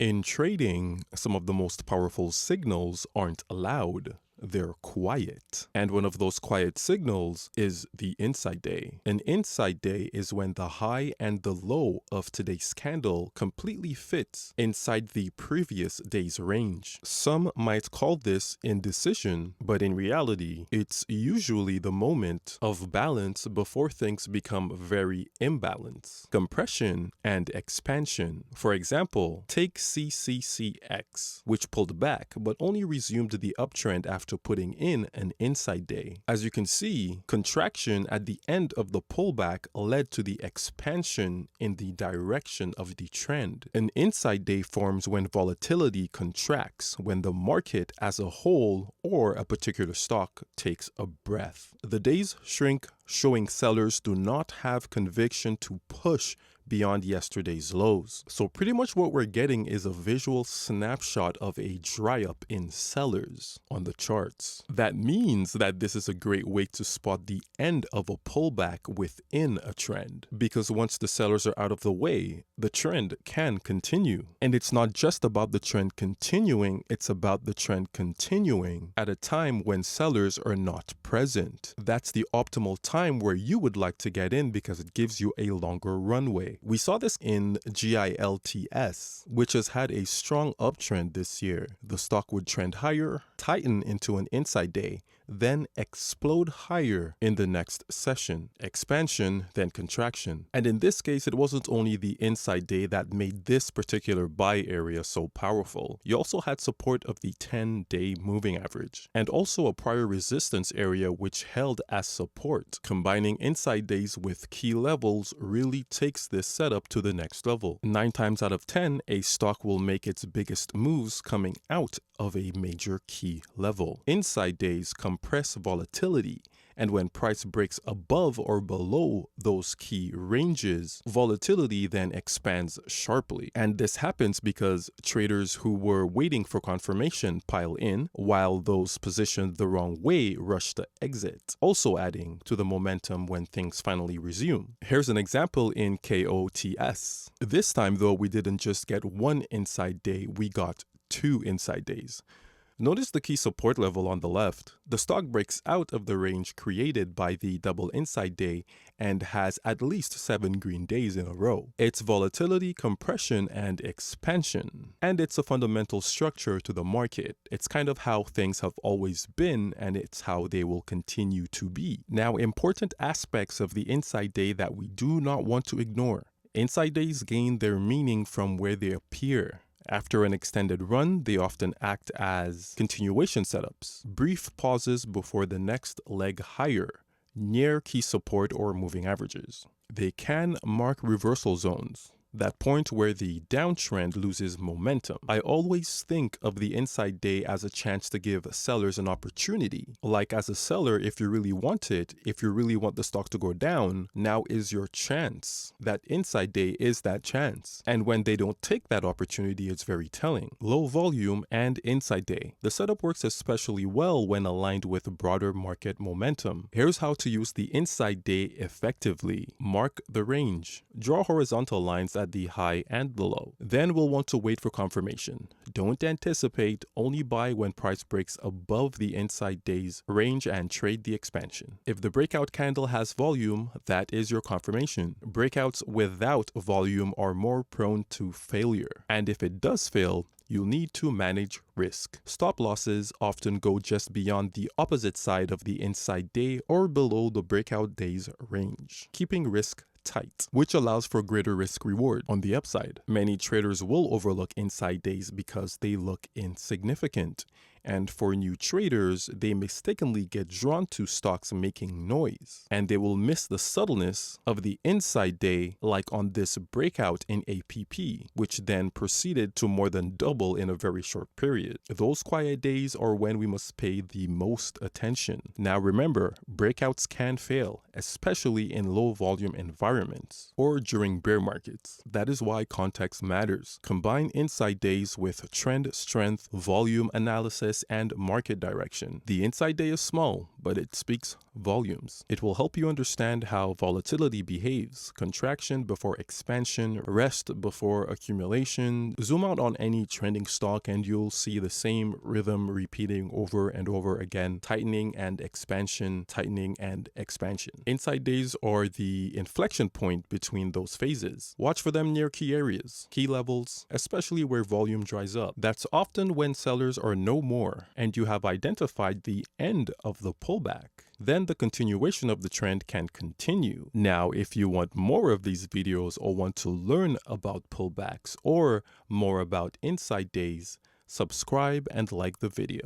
In trading, some of the most powerful signals aren't loud. They're quiet. And one of those quiet signals is the inside day. An inside day is when the high and the low of today's candle completely fits inside the previous day's range. Some might call this indecision, but in reality, it's usually the moment of balance before things become very imbalanced. Compression and expansion. For example, take CCCX, which pulled back but only resumed the uptrend after putting in an inside day. As you can see, contraction at the end of the pullback led to the expansion in the direction of the trend. An inside day forms when volatility contracts, when the market as a whole or a particular stock takes a breath. The days shrink, showing sellers do not have conviction to push beyond yesterday's lows. So pretty much what we're getting is a visual snapshot of a dry up in sellers on the charts. That means that this is a great way to spot the end of a pullback within a trend, because once the sellers are out of the way, the trend can continue. And it's not just about the trend continuing, it's about the trend continuing at a time when sellers are not present. That's the optimal time where you would like to get in because it gives you a longer runway. We saw this in GILTS, which has had a strong uptrend this year. The stock would trend higher, tighten into an inside day, then explode higher in the next session. Expansion, then contraction. And in this case, it wasn't only the inside day that made this particular buy area so powerful. You also had support of the 10-day moving average, and also a prior resistance area which held as support. Combining inside days with key levels really takes this setup to the next level. 9 times out of 10, a stock will make its biggest moves coming out of a major key level. Inside days compress volatility, and when price breaks above or below those key ranges, volatility then expands sharply. And this happens because traders who were waiting for confirmation pile in, while those positioned the wrong way rush to exit, also adding to the momentum when things finally resume. Here's an example in KOTS. This time though, we didn't just get one inside day, we got 2 inside days. Notice the key support level on the left. The stock breaks out of the range created by the double inside day and has at least 7 green days in a row. It's volatility, compression, and expansion. And it's a fundamental structure to the market. It's kind of how things have always been, and it's how they will continue to be. Now, important aspects of the inside day that we do not want to ignore. Inside days gain their meaning from where they appear. After an extended run, they often act as continuation setups, brief pauses before the next leg higher, near key support or moving averages. They can mark reversal zones, that point where the downtrend loses momentum. I always think of the inside day as a chance to give sellers an opportunity. Like as a seller, if you really want it, if you really want the stock to go down, now is your chance. That inside day is that chance. And when they don't take that opportunity, it's very telling. Low volume and inside day. The setup works especially well when aligned with broader market momentum. Here's how to use the inside day effectively. Mark the range. Draw horizontal lines at the high and the low. Then we'll want to wait for confirmation. Don't anticipate, only buy when price breaks above the inside day's range and trade the expansion. If the breakout candle has volume, that is your confirmation. Breakouts without volume are more prone to failure. And if it does fail, you'll need to manage risk. Stop losses often go just beyond the opposite side of the inside day or below the breakout day's range, keeping risk tight, which allows for greater risk reward on the upside. Many traders will overlook inside days because they look insignificant. And for new traders, they mistakenly get drawn to stocks making noise, and they will miss the subtleness of the inside day, like on this breakout in APP, which then proceeded to more than double in a very short period. Those quiet days are when we must pay the most attention. Now remember, breakouts can fail, especially in low volume environments or during bear markets. That is why context matters. Combine inside days with trend strength, volume analysis, process and market direction. The inside day is small, but it speaks volumes. It will help you understand how volatility behaves, contraction before expansion, rest before accumulation. Zoom out on any trending stock and you'll see the same rhythm repeating over and over again, tightening and expansion, tightening and expansion. Inside days are the inflection point between those phases. Watch for them near key areas, key levels, especially where volume dries up. That's often when sellers are no more and you have identified the end of the pullback. Then the continuation of the trend can continue. Now, if you want more of these videos or want to learn about pullbacks or more about inside days, subscribe and like the video.